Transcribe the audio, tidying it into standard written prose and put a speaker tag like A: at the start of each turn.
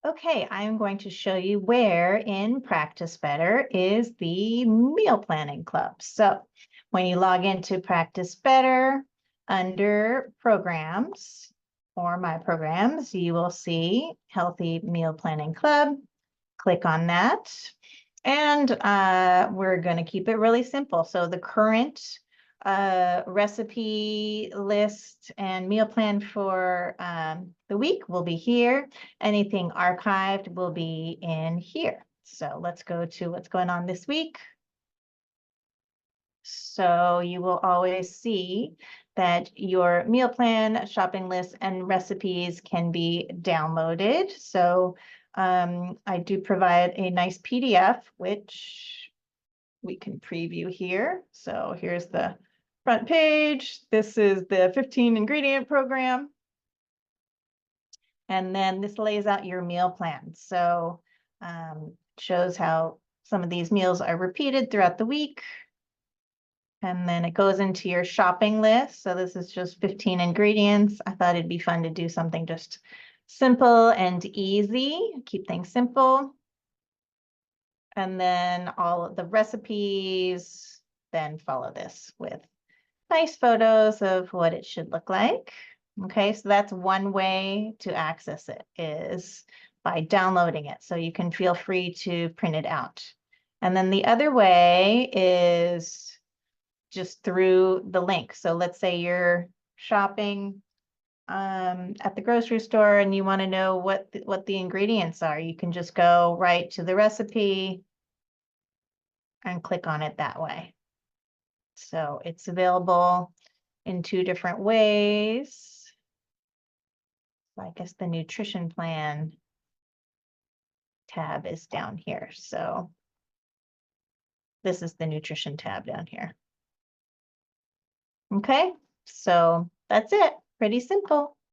A: Okay, I'm going to show you where in Practice Better is the Meal Planning Club. So when you log into Practice Better under Programs or My Programs, you will see Healthy Meal Planning Club. Click on that. And we're going to keep it really simple. So the current recipe list and meal plan for the week will be here. Anything archived will be in here. So let's go to what's going on this week. So you will always see that your meal plan, shopping list, and recipes can be downloaded. So I do provide a nice PDF, which we can preview here. So here's the front page. This is the 15 ingredient program. And then this lays out your meal plan. So shows how some of these meals are repeated throughout the week. And then it goes into your shopping list. So this is just 15 ingredients. I thought it'd be fun to do something just simple and easy, keep things simple. And then all of the recipes then follow this with nice photos of what it should look like. Okay, so that's one way to access it is by downloading it. So you can feel free to print it out. And then the other way is just through the link. So let's say you're shopping at the grocery store and you want to know what the ingredients are. You can just go right to the recipe and click on it that way. So it's available in two different ways. I guess the nutrition plan tab is down here. So this is the nutrition tab down here. Okay, so that's it. Pretty simple.